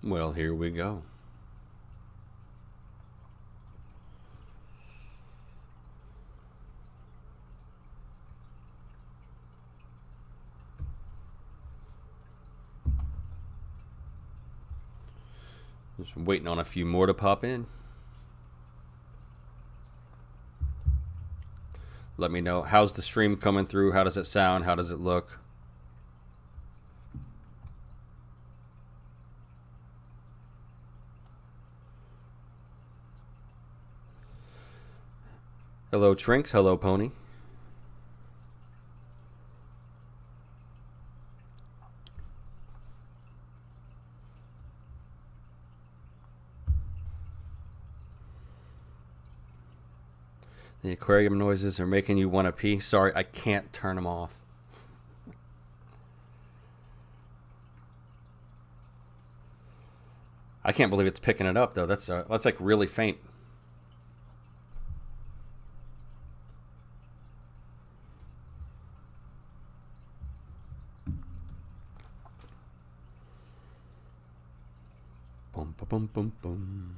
Well, here we go. Just waiting on a few more to pop in. Let me know, how's the stream coming through? How does it sound? How does it look? Hello, Trinks. Hello, Pony. The aquarium noises are making you want to pee. Sorry, I can't turn them off. I can't believe it's picking it up though. That's like really faint. Boom, boom, boom, boom, boom.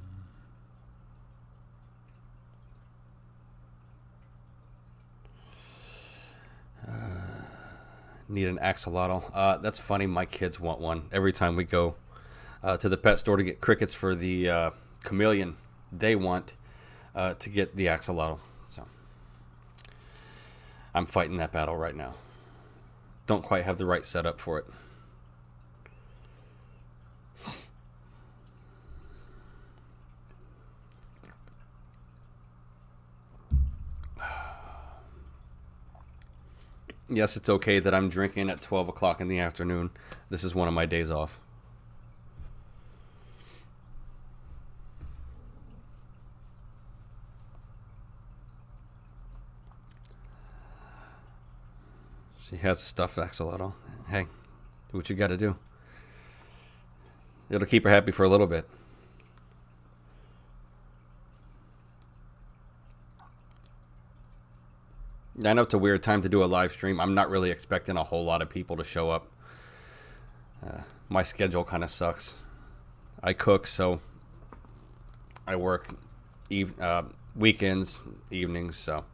Need an axolotl. That's funny. My kids want one. Every time we go to the pet store to get crickets for the chameleon, they want to get the axolotl. So I'm fighting that battle right now. Don't quite have the right setup for it. Yes, it's okay that I'm drinking at 12 o'clock in the afternoon. This is one of my days off. She has a stuffed axolotl. Hey, do what you got to do. It'll keep her happy for a little bit. I know it's a weird time to do a live stream. I'm not really expecting a whole lot of people to show up. My schedule kind of sucks. I cook, so I work weekends, evenings, so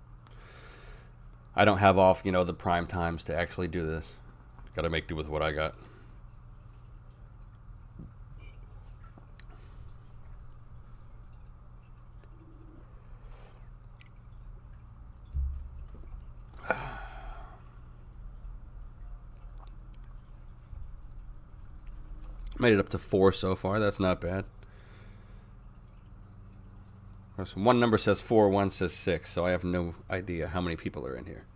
I don't have off, you know, the prime times to actually do this. Got to make do with what I got. Made it up to 4 so far. That's not bad. One number says 4, one says 6, so I have no idea how many people are in here.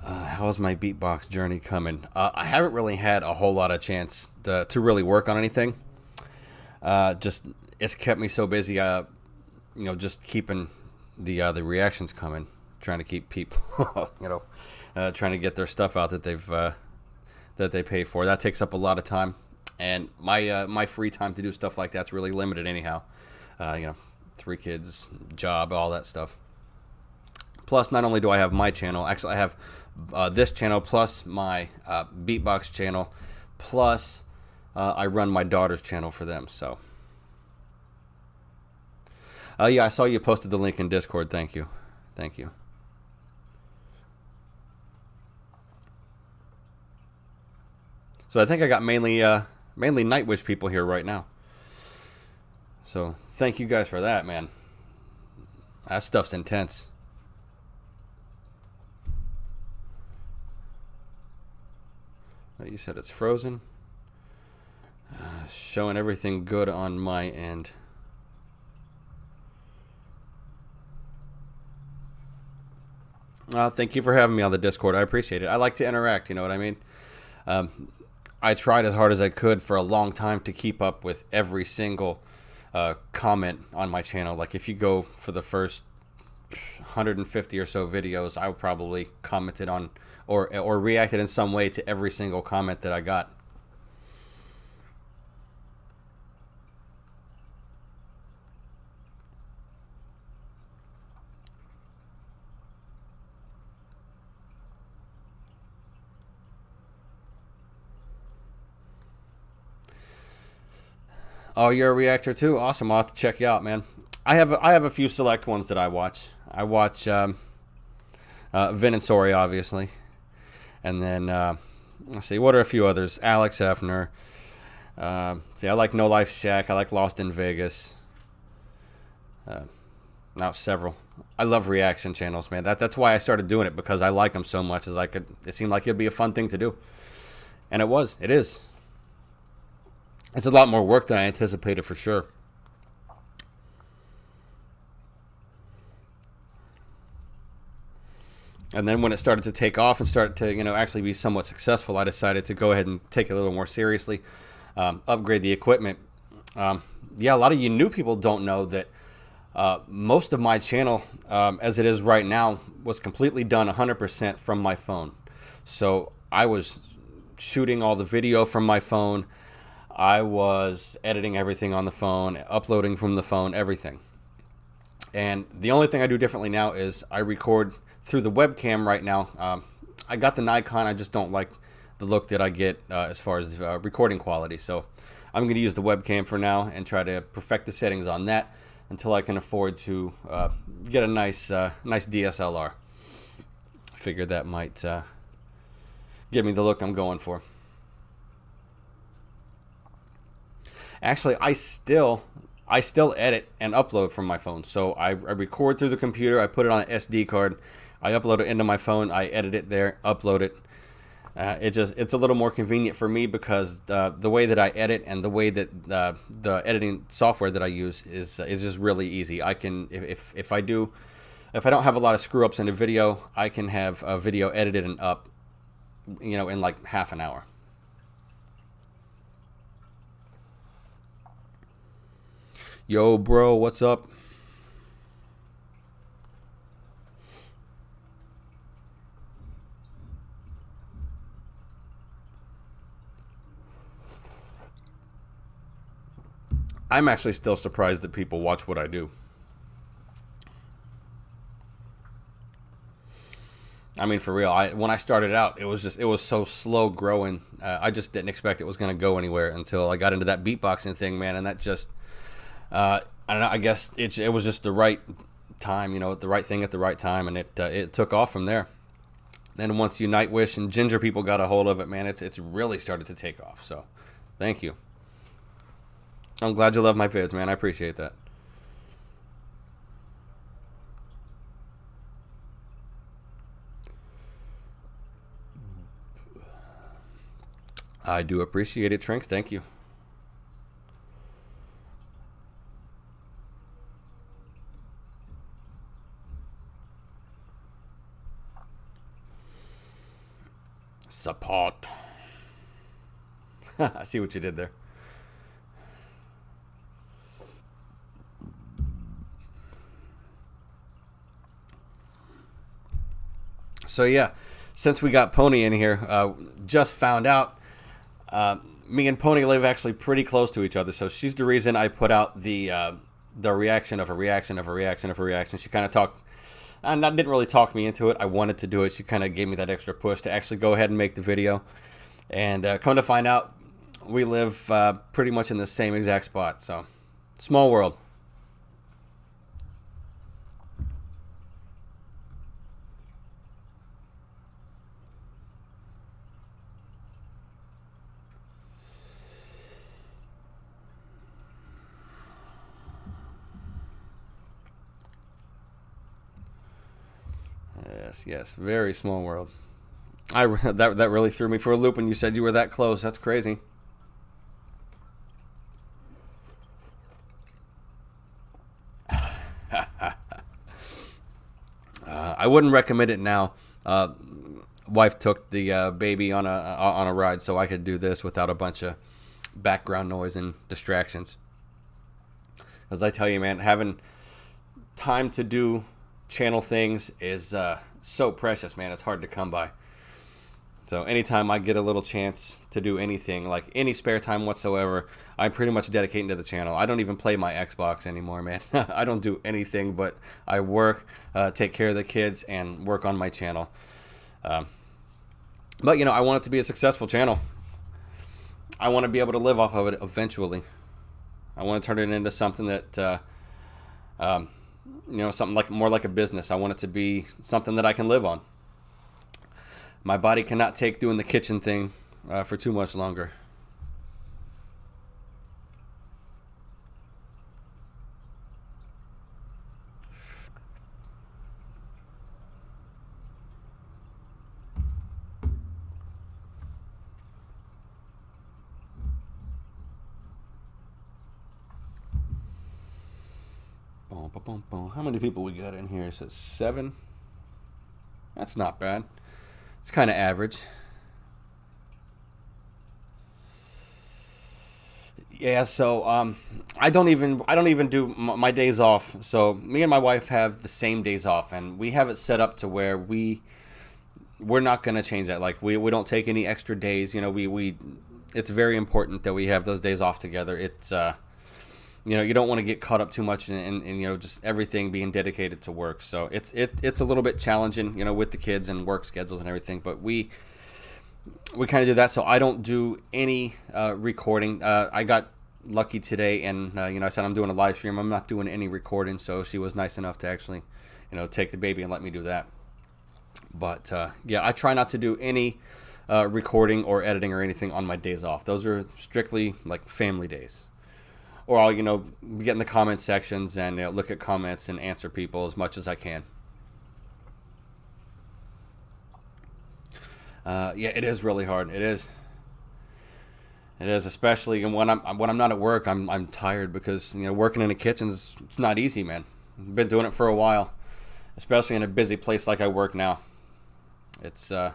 How's my beatbox journey coming? I haven't really had a whole lot of chance to really work on anything. Just it's kept me so busy. You know, just keeping the reactions coming, trying to keep people, you know, trying to get their stuff out that they pay for. That takes up a lot of time, and my free time to do stuff like that's really limited anyhow. You know, 3 kids, job, all that stuff. Plus, not only do I have my channel, actually I have this channel plus my beatbox channel, plus I run my daughter's channel for them. So, yeah, I saw you posted the link in Discord. Thank you, thank you. So I think I got mainly Nightwish people here right now. So thank you guys for that, man. That stuff's intense. You said it's frozen. Showing everything good on my end. Thank you for having me on the Discord. I appreciate it. I like to interact, you know what I mean? I tried as hard as I could for a long time to keep up with every single comment on my channel. Like if you go for the first 150 or so videos, I probably commented on or reacted in some way to every single comment that I got. Oh, you're a reactor too? Awesome. I'll have to check you out, man. I have a few select ones that I watch. I watch Vin and Sori, obviously. And then, let's see, what are a few others? Alex Hefner. See, I like No Life Shack. I like Lost in Vegas. Now several. I love reaction channels, man. That's why I started doing it, because I like them so much. It seemed like it'd be a fun thing to do. And it was. It is. It's a lot more work than I anticipated, for sure. And then when it started to take off and start to, actually be somewhat successful, I decided to go ahead and take it a little more seriously, upgrade the equipment. Yeah, a lot of you new people don't know that most of my channel, as it is right now, was completely done 100% from my phone. So I was shooting all the video from my phone. I was editing everything on the phone, uploading from the phone, everything. And the only thing I do differently now is I record through the webcam right now. I got the Nikon. I just don't like the look that I get as far as recording quality. So I'm going to use the webcam for now and try to perfect the settings on that until I can afford to get a nice DSLR. I figured that might give me the look I'm going for. Actually, I still edit and upload from my phone. So I record through the computer. I put it on an SD card. I upload it into my phone. I edit it there, upload it. It's a little more convenient for me, because the way that I edit and the way that the editing software that I use is just really easy. I can, if I don't have a lot of screw ups in a video, I can have a video edited and up, in like half an hour. Yo, bro, what's up? I'm actually still surprised that people watch what I do. I mean, for real, when I started out, it was so slow growing. I just didn't expect it was going to go anywhere until I got into that beatboxing thing, man, and that just... I don't know. I guess it was just the right time, the right thing at the right time, and it took off from there. Then once you Nightwish and Ginger people got a hold of it, man, it's really started to take off. So, thank you. I'm glad you love my vids, man. I appreciate that. I do appreciate it, Trinks. Thank you. Support. I see what you did there. So yeah, since we got Pony in here, just found out me and Pony live actually pretty close to each other. So she's the reason I put out the reaction of a reaction of a reaction of a reaction. She kind of talked, didn't really talk me into it. I wanted to do it. She kind of gave me that extra push to actually go ahead and make the video. And come to find out, we live pretty much in the same exact spot. So, small world. Yes, very small world. That really threw me for a loop when you said you were that close. That's crazy. I wouldn't recommend it now. Wife took the baby on a ride, so I could do this without a bunch of background noise and distractions. As I tell you, man, having time to do channel things is so precious, man. It's hard to come by. So anytime I get a little chance to do anything, like any spare time whatsoever, I'm pretty much dedicating to the channel. I don't even play my Xbox anymore, man. I don't do anything but I work, take care of the kids, and work on my channel. But, I want it to be a successful channel. I want to be able to live off of it eventually. I want to turn it into something that, something like more like a business. I want it to be something that I can live on. My body cannot take doing the kitchen thing for too much longer. How many people we got in here? It says 7. That's not bad. It's kind of average. Yeah, so I don't even do my days off. So me and my wife have the same days off, and we have it set up to where we're not gonna change that. Like we don't take any extra days. We it's very important that we have those days off together. It's you don't want to get caught up too much in just everything being dedicated to work. So it's a little bit challenging, with the kids and work schedules and everything. But we kind of do that. So I don't do any recording. I got lucky today, and I said I'm doing a live stream. I'm not doing any recording. So she was nice enough to actually, take the baby and let me do that. But yeah, I try not to do any recording or editing or anything on my days off. Those are strictly like family days. Or I'll, get in the comment sections and look at comments and answer people as much as I can. Yeah, it is really hard. It is. It is, especially when I'm not at work. I'm tired because working in the kitchens, it's not easy, man. I've been doing it for a while, especially in a busy place like I work now. It's by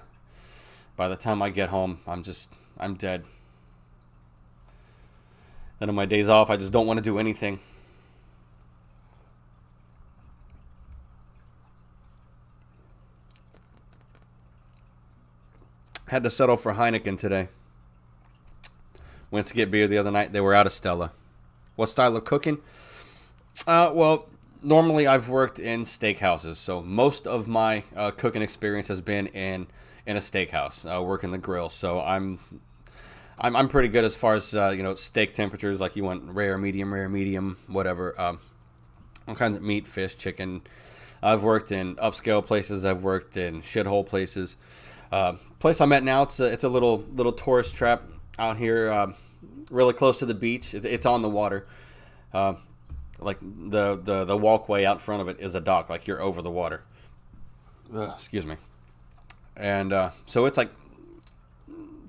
the time I get home, I'm dead. Then on my days off, I just don't want to do anything. Had to settle for Heineken today. Went to get beer the other night. They were out of Stella. What style of cooking? Well, normally I've worked in steakhouses, so most of my cooking experience has been in a steakhouse, working the grill. So I'm pretty good as far as steak temperatures. Like you want rare, medium, whatever. All kinds of meat, fish, chicken. I've worked in upscale places. I've worked in shithole places. Place I'm at now, it's a little tourist trap out here, really close to the beach. It's on the water. Like the walkway out front of it is a dock. Like you're over the water. Excuse me. And so it's like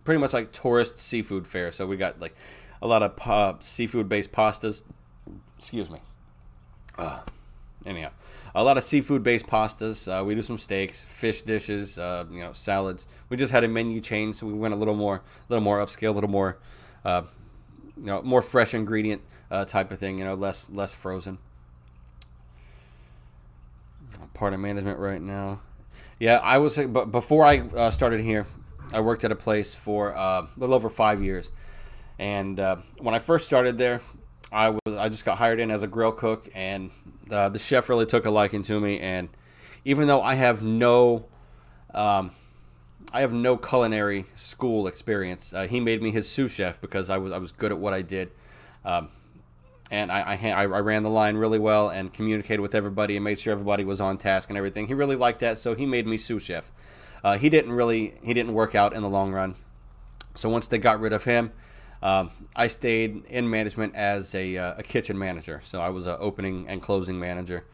pretty much like tourist seafood fare. So we got like a lot of seafood based pastas. Excuse me. Anyhow, a lot of seafood based pastas. We do some steaks, fish dishes, salads. We just had a menu change, so we went a little more upscale, a little more more fresh ingredient type of thing. Less frozen. Part of management right now. Yeah, I was. But before I started here, I worked at a place for a little over 5 years, and when I first started there, I just got hired in as a grill cook, and the chef really took a liking to me. And even though I have no culinary school experience, he made me his sous chef because I was good at what I did, and I ran the line really well and communicated with everybody and made sure everybody was on task and everything. He really liked that, so he made me sous chef. He didn't work out in the long run. So once they got rid of him, I stayed in management as a kitchen manager. So I was an opening and closing manager.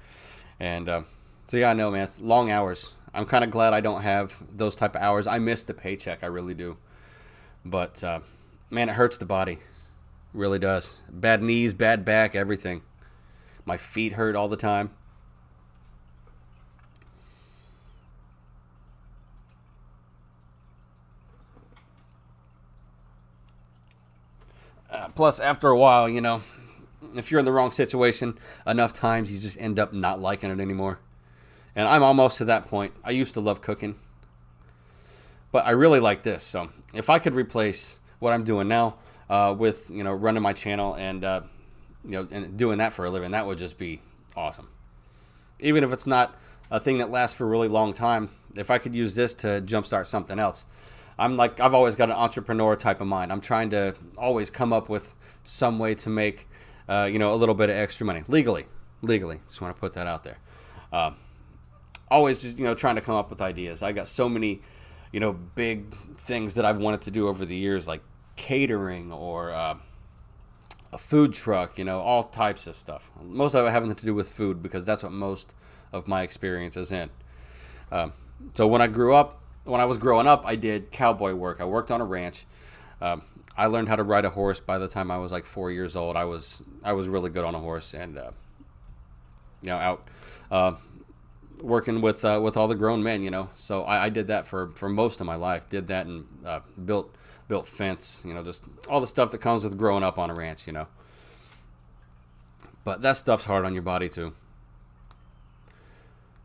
And so yeah, I know, man, it's long hours. I'm kind of glad I don't have those type of hours. I miss the paycheck, I really do. But man, it hurts the body. It really does. Bad knees, bad back, everything. My feet hurt all the time. Plus, after a while, if you're in the wrong situation enough times, you just end up not liking it anymore. And I'm almost to that point. I used to love cooking, but I really like this. So if I could replace what I'm doing now with, running my channel and, and doing that for a living, that would just be awesome. Even if it's not a thing that lasts for a really long time, if I could use this to jumpstart something else. I've always got an entrepreneur type of mind. I'm trying to always come up with some way to make you know, a little bit of extra money legally. Just want to put that out there. Always just, you know, trying to come up with ideas. I got so many, you know, big things that I've wanted to do over the years, like catering or a food truck, you know, all types of stuff. Most of it having to do with food, because that's what most of my experience is in. So when I was growing up, I did cowboy work. I worked on a ranch. I learned how to ride a horse by the time I was like 4 years old. I was really good on a horse, and you know, out working with all the grown men, you know. So I did that for most of my life. Did that and built fence, you know, just all the stuff that comes with growing up on a ranch, you know. But that stuff's hard on your body too.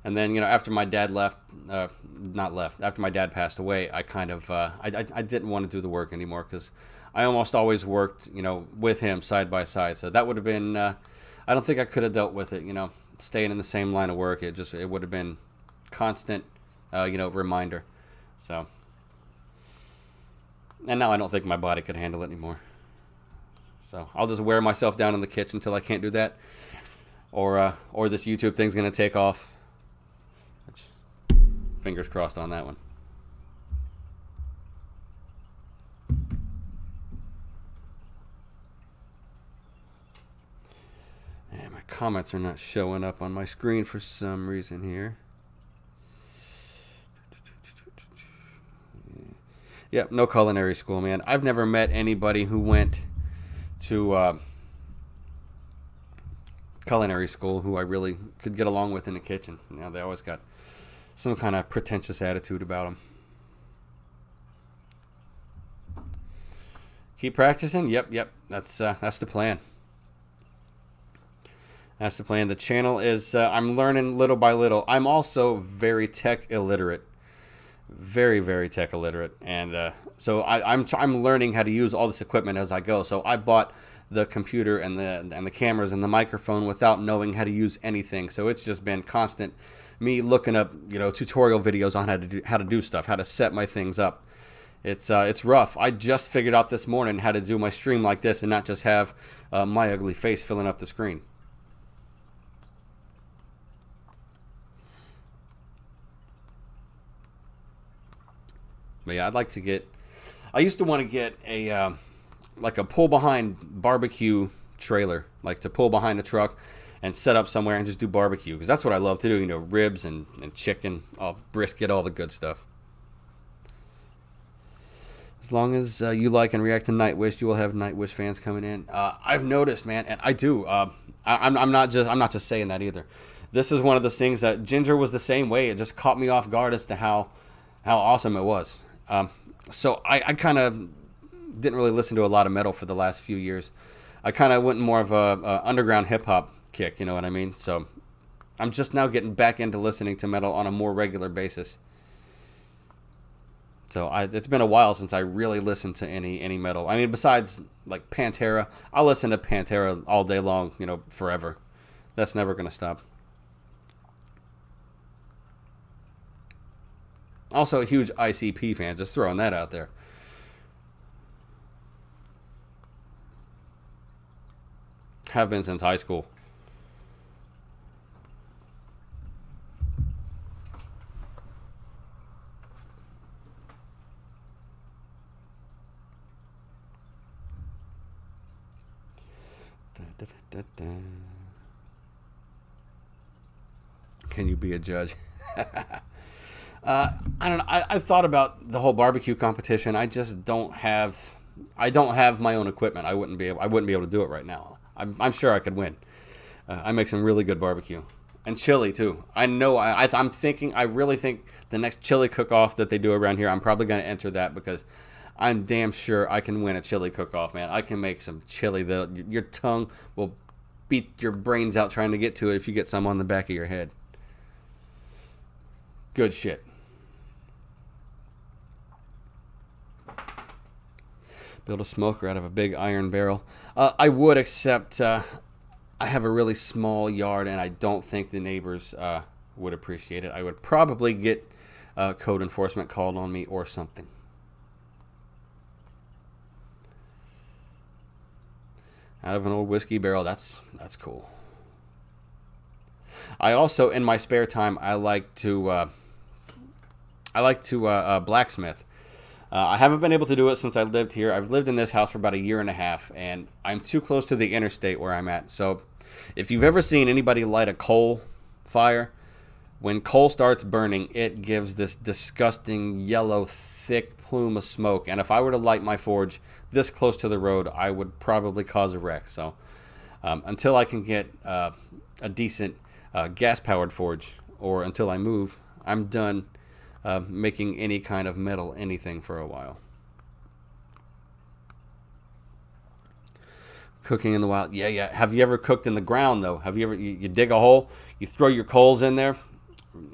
And then, you know, after my dad after my dad passed away, I kind of, I didn't want to do the work anymore, because I almost always worked, you know, with him side by side. So that would have been, I don't think I could have dealt with it, you know, staying in the same line of work. It would have been constant, you know, reminder. So, and now I don't think my body could handle it anymore. So I'll just wear myself down in the kitchen until I can't do that. Or this YouTube thing's going to take off. Which, fingers crossed on that one. And my comments are not showing up on my screen for some reason here. Yep, no culinary school, man. I've never met anybody who went to culinary school who I really could get along with in the kitchen. You know, they always got some kind of pretentious attitude about them. Keep practicing. Yep. That's the plan. That's the plan. The channel is I'm learning little by little. I'm also very tech illiterate. Very, very tech illiterate, and so I'm learning how to use all this equipment as I go. So I bought the computer and the cameras and the microphone without knowing how to use anything. So it's just been constant me looking up, you know, tutorial videos on how to do stuff, how to set my things up. It's rough. I just figured out this morning how to do my stream like this and not just have my ugly face filling up the screen. But yeah, I'd like to get. I used to want to get a like a pull behind barbecue trailer, like to pull behind a truck and set up somewhere and just do barbecue, because that's what I love to do. You know, ribs and chicken, all brisket, all the good stuff. As long as you like and react to Nightwish, you will have Nightwish fans coming in. I've noticed, man, and I do. I'm not just saying that either. This is one of those things that Ginger was the same way. It just caught me off guard as to how awesome it was. So I kind of didn't really listen to a lot of metal for the last few years. I kind of went more of a underground hip hop kick, you know what I mean? So I'm just now getting back into listening to metal on a more regular basis. So it's been a while since I really listened to any metal. I mean, besides like Pantera, I'll listen to Pantera all day long, you know, forever. That's never going to stop. Also a huge ICP fan, just throwing that out there. Have been since high school. Can you be a judge? I don't know. I've thought about the whole barbecue competition. I just don't have. I don't have my own equipment. I wouldn't be able to do it right now. I'm sure I could win. I make some really good barbecue and chili too. I know. I'm thinking. I really think the next chili cook-off that they do around here, I'm probably going to enter that, because I'm damn sure I can win a chili cook-off, man. I can make some chili that your tongue will beat your brains out trying to get to it if you get some on the back of your head. Good shit. Build a smoker out of a big iron barrel. I would, except I have a really small yard, and I don't think the neighbors would appreciate it. I would probably get code enforcement called on me or something. Out of an old whiskey barrel. That's cool. I also, in my spare time, I like to blacksmith. I haven't been able to do it since I lived here. I've lived in this house for about a year and a half, and I'm too close to the interstate where I'm at. So if you've ever seen anybody light a coal fire, when coal starts burning, it gives this disgusting yellow, thick plume of smoke. And if I were to light my forge this close to the road, I would probably cause a wreck. So until I can get a decent gas-powered forge, or until I move, I'm done making any kind of metal anything for a while. Cooking in the wild. Yeah. Have you ever cooked in the ground, though? Have you ever, you dig a hole, you throw your coals in there,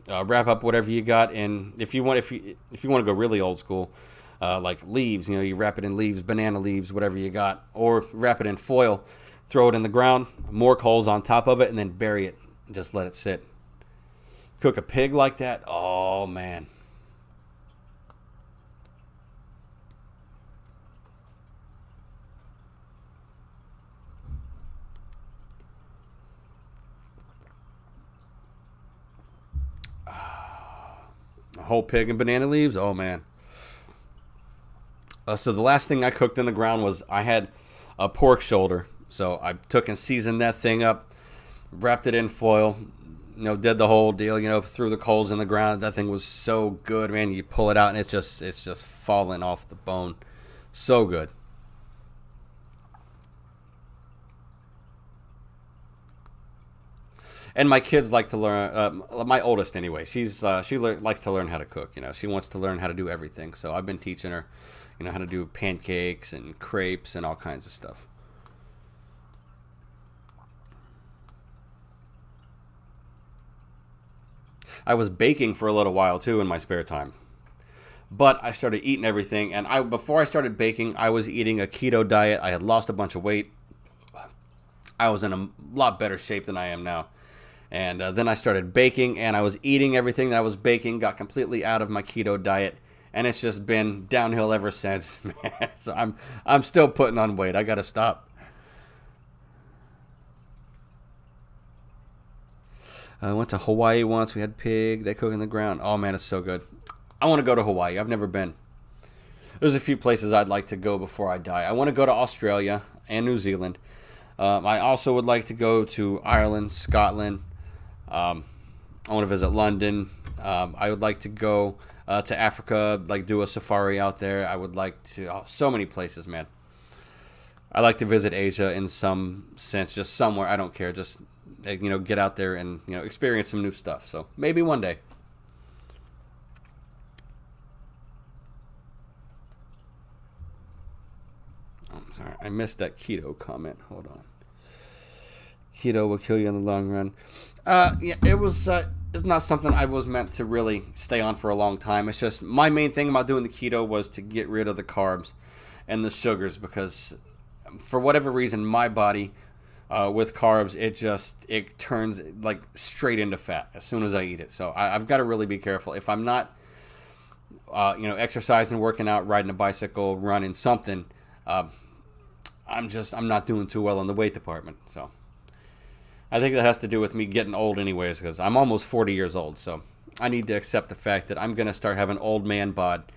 wrap up whatever you got, and if you want to go really old school, like leaves, you wrap it in leaves, banana leaves, whatever you got, or wrap it in foil, throw it in the ground, more coals on top of it, and then bury it and just let it sit. Cook a pig like that, oh man. A whole pig and banana leaves, oh man. So the last thing I cooked in the ground was, I had a pork shoulder. So I took and seasoned that thing up, wrapped it in foil, did the whole deal, threw the coals in the ground. That thing was so good, man. You pull it out and it's just falling off the bone. So good. And my kids like to learn. My oldest, anyway, she likes to learn how to cook. She wants to learn how to do everything. So I've been teaching her, how to do pancakes and crepes and all kinds of stuff. I was baking for a little while too in my spare time, but I started eating everything. And before I started baking, I was eating a keto diet. I had lost a bunch of weight. I was in a lot better shape than I am now. And then I started baking, and I was eating everything that I was baking, got completely out of my keto diet, and it's just been downhill ever since, man. So I'm still putting on weight. I got to stop. I went to Hawaii once. We had pig. They cook in the ground. Oh, man, it's so good. I want to go to Hawaii. I've never been. There's a few places I'd like to go before I die. I want to go to Australia and New Zealand. I also would like to go to Ireland, Scotland. I want to visit London. I would like to go to Africa, like do a safari out there. I would like to, so many places, man. I like to visit Asia in some sense, just somewhere. I don't care. Just, get out there and, experience some new stuff. So maybe one day. Oh, sorry. I missed that keto comment. Hold on. Keto will kill you in the long run. Yeah, it's not something I was meant to really stay on for a long time. It's just, my main thing about doing the keto was to get rid of the carbs and the sugars, because for whatever reason, my body with carbs, it turns like straight into fat as soon as I eat it. So I've got to really be careful. If I'm not, exercising, working out, riding a bicycle, running something, I'm not doing too well in the weight department. So I think that has to do with me getting old anyways, because I'm almost 40 years old. So I need to accept the fact that I'm going to start having old man bod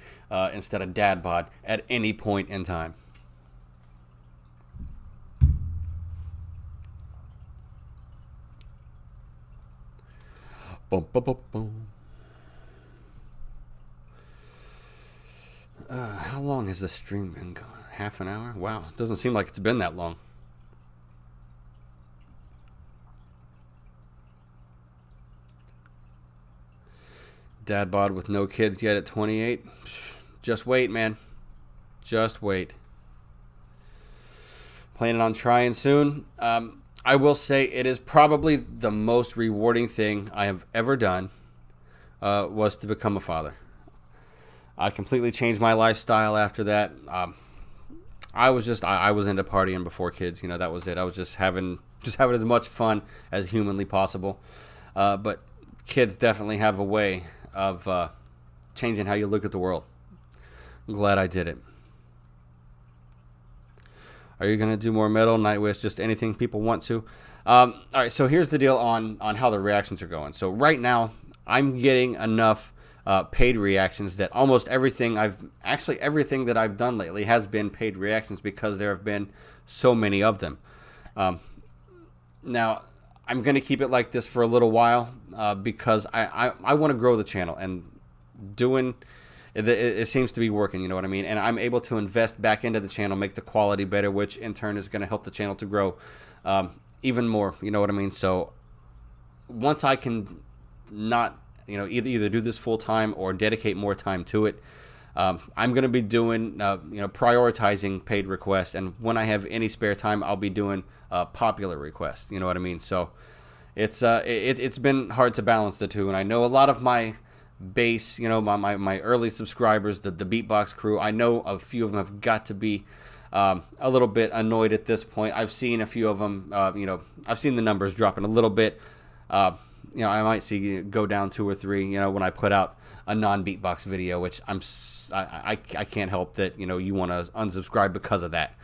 instead of dad bod at any point in time. Boom, boom, boom, boom. How long has this stream been going? Half an hour? Wow, doesn't seem like it's been that long. Dad bod with no kids yet at 28. Just wait, man. Just wait. Planning on trying soon. I will say it is probably the most rewarding thing I have ever done was to become a father. I completely changed my lifestyle after that. I was into partying before kids. That was it. I was just having as much fun as humanly possible. But kids definitely have a way of changing how you look at the world. I'm glad I did it. Are you going to do more metal, Nightwish, just anything people want to? All right, so here's the deal on how the reactions are going. So right now, I'm getting enough paid reactions that almost everything everything that I've done lately has been paid reactions because there have been so many of them. Now, I'm going to keep it like this for a little while because I want to grow the channel, and doing it seems to be working, you know what I mean? And I'm able to invest back into the channel, make the quality better, which in turn is going to help the channel to grow even more, you know what I mean? So once I can not, you know, either do this full time or dedicate more time to it, I'm going to be doing, you know, prioritizing paid requests, and when I have any spare time, I'll be doing popular requests. You know what I mean? So it's been hard to balance the two, and I know a lot of my base, you know, my early subscribers, the beatbox crew, I know a few of them have got to be a little bit annoyed at this point. I've seen a few of them, you know, I've seen the numbers dropping a little bit. You know, I might see it go down 2 or 3, you know, when I put out a non-beatbox video, which I can't help that, you know, you want to unsubscribe because of that.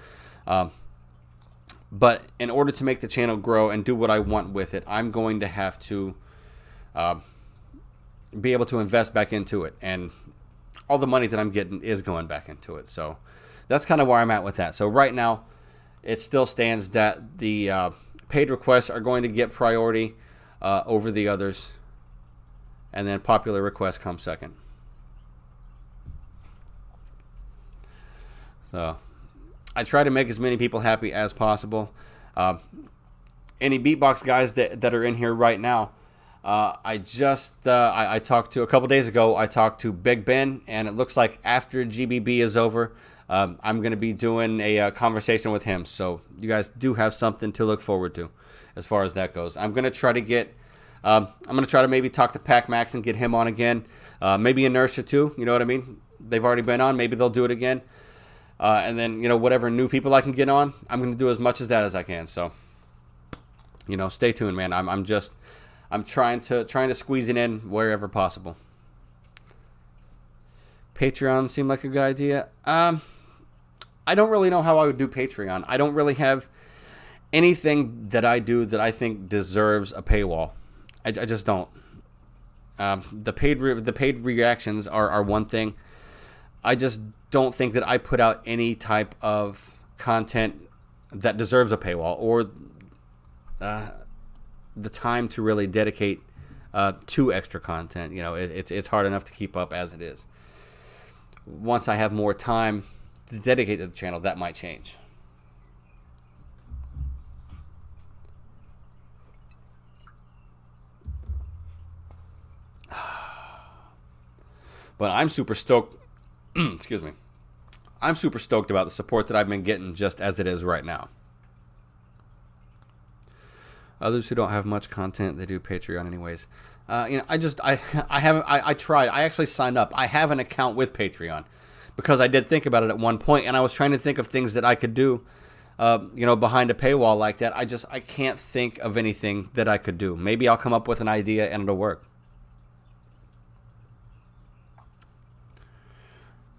But in order to make the channel grow and do what I want with it, I'm going to have to be able to invest back into it, and all the money that I'm getting is going back into it. So that's kind of where I'm at with that. So right now, it still stands that the paid requests are going to get priority over the others, and then popular requests come second. So I try to make as many people happy as possible. Any beatbox guys that are in here right now, I talked to a couple days ago. I talked to Big Ben, and it looks like after GBB is over, I'm going to be doing a conversation with him. So you guys do have something to look forward to as far as that goes. I'm going to try to get, I'm going to try to maybe talk to Pac Max and get him on again. Maybe Inertia too. You know what I mean? They've already been on. Maybe they'll do it again. And then, you know, whatever new people I can get on, I'm going to do as much as that as I can. So, you know, stay tuned, man. I'm trying to squeeze it in wherever possible. Patreon seemed like a good idea. I don't really know how I would do Patreon. I don't really have anything that I do that I think deserves a paywall. I just don't. The paid reactions are one thing. I just don't think that I put out any type of content that deserves a paywall, or the time to really dedicate to extra content. You know, it's hard enough to keep up as it is. Once I have more time to dedicate to the channel, that might change. But I'm super stoked. Excuse me. I'm super stoked about the support that I've been getting just as it is right now. Others who don't have much content, they do Patreon anyways. You know, I tried. I actually signed up. I have an account with Patreon because I did think about it at one point, and I was trying to think of things that I could do, you know, behind a paywall like that. I can't think of anything that I could do. Maybe I'll come up with an idea and it'll work.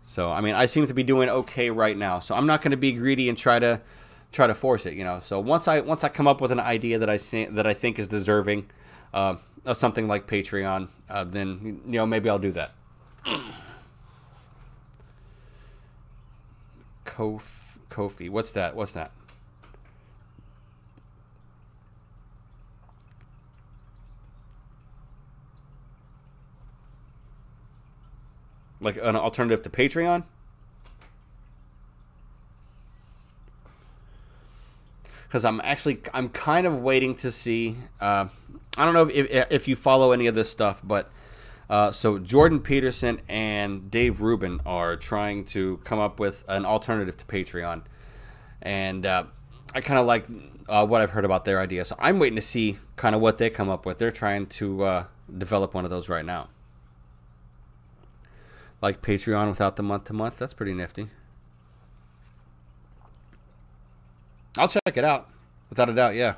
So, I mean, I seem to be doing okay right now. So I'm not going to be greedy and try to force it, you know. So once I come up with an idea that I think is deserving of something like Patreon, then, you know, maybe I'll do that. Kofi, what's that? What's that? Like an alternative to Patreon? Because I'm kind of waiting to see. I don't know if you follow any of this stuff, but so Jordan Peterson and Dave Rubin are trying to come up with an alternative to Patreon, and I kind of like what I've heard about their idea. So I'm waiting to see kind of what they come up with. They're trying to develop one of those right now. Like Patreon without the month-to-month. That's pretty nifty. I'll check it out. Without a doubt, yeah.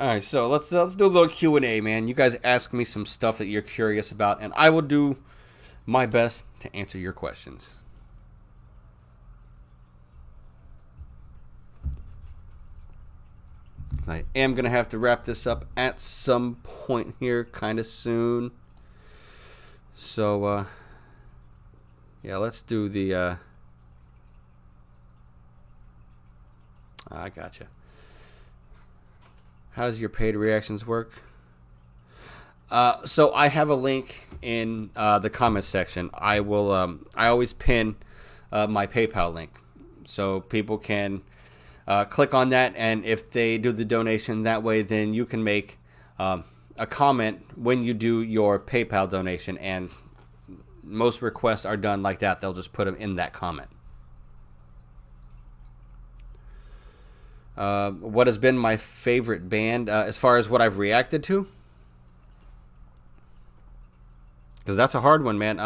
All right, so let's do a little Q&A, man. You guys ask me some stuff that you're curious about, and I will do my best to answer your questions. I am going to have to wrap this up at some point here kind of soon. So, yeah, let's do the... I gotcha. How's your paid reactions work? So I have a link in the comments section. I will. I always pin my PayPal link, so people can click on that, and if they do the donation that way, then you can make a comment when you do your PayPal donation. And most requests are done like that. They'll just put them in that comment. What has been my favorite band as far as what I've reacted to? Because that's a hard one, man.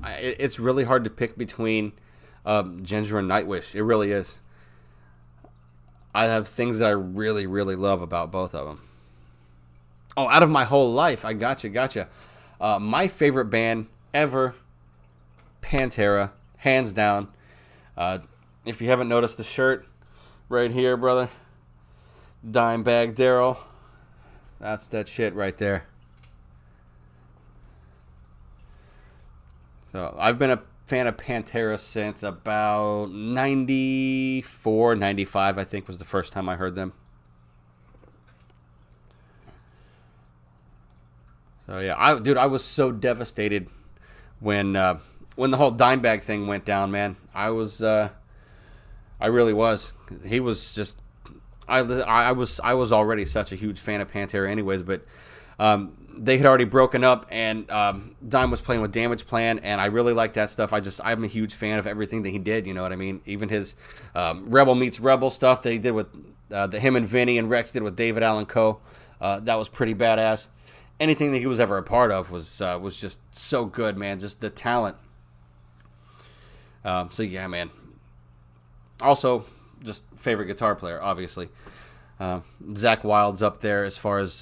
It's really hard to pick between Ginger and Nightwish. It really is. I have things that I really, really love about both of them. Oh, out of my whole life. I gotcha. My favorite band ever, Pantera, hands down. If you haven't noticed the shirt right here, brother, Dimebag Darrell, that's that shit right there. So I've been a fan of Pantera since about 94, 95, I think was the first time I heard them. So yeah, I was so devastated when the whole Dimebag thing went down, man. I really was. He was just, I was already such a huge fan of Pantera anyways, but they had already broken up, and Dime was playing with Damage Plan, and I really like that stuff. I'm a huge fan of everything that he did, you know what I mean? Even his Rebel Meets Rebel stuff that he did with him and Vinny and Rex did with David Allan Coe, that was pretty badass. Anything that he was ever a part of was just so good, man. Just the talent. So yeah, man. Also, just favorite guitar player, obviously. Zakk Wylde's up there as far as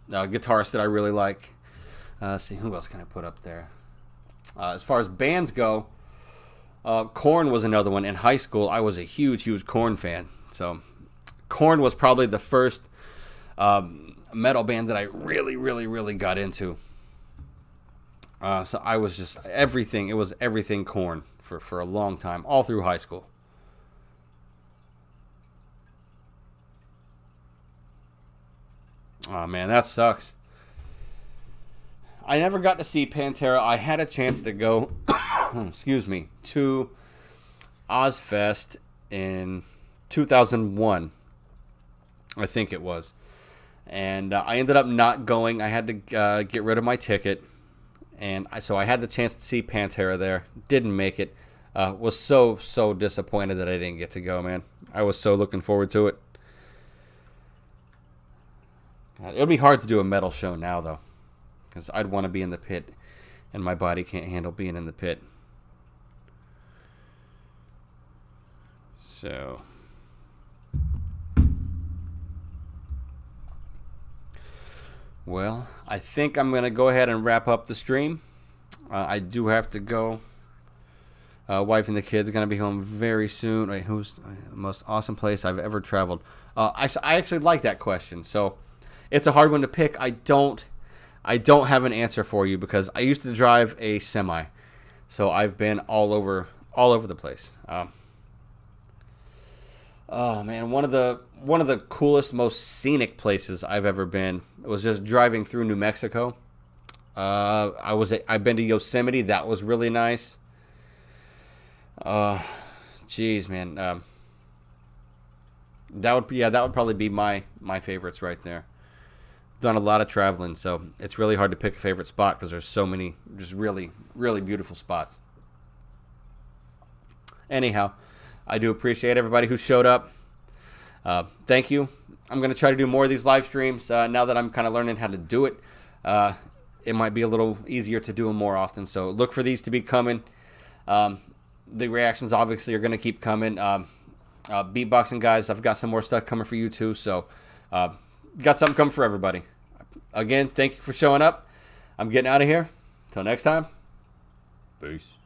guitarists that I really like. Let's see, who else can I put up there? As far as bands go, Korn was another one. In high school, I was a huge Korn fan. So Korn was probably the first metal band that I really got into. So I was just everything. It was everything Korn for a long time, all through high school. Oh man, that sucks. I never got to see Pantera. I had a chance to go, excuse me, to Ozfest in 2001, I think it was. And I ended up not going. I had to get rid of my ticket. And so I had the chance to see Pantera there. Didn't make it. Was so disappointed that I didn't get to go, man. I was so looking forward to it. It'll be hard to do a metal show now, though. Because I'd want to be in the pit. And my body can't handle being in the pit. So... well, I think I'm going to go ahead and wrap up the stream. I do have to go. Wife and the kids are going to be home very soon. Wait, who's the most awesome place I've ever traveled? I actually like that question. So it's a hard one to pick. I don't have an answer for you because I used to drive a semi. So I've been all over the place. Oh man, one of the coolest, most scenic places I've ever been was just driving through New Mexico. I've been to Yosemite. That was really nice. Geez, man. That would probably be my favorites right there. Done a lot of traveling, so it's really hard to pick a favorite spot because there's so many just really beautiful spots. Anyhow, I do appreciate everybody who showed up. Thank you. I'm going to try to do more of these live streams now that I'm kind of learning how to do it. It might be a little easier to do them more often, so look for these to be coming. the reactions obviously are going to keep coming. Beatboxing guys, I've got some more stuff coming for you too. So got something coming for everybody. Again, thank you for showing up. I'm getting out of here. Till next time. Peace.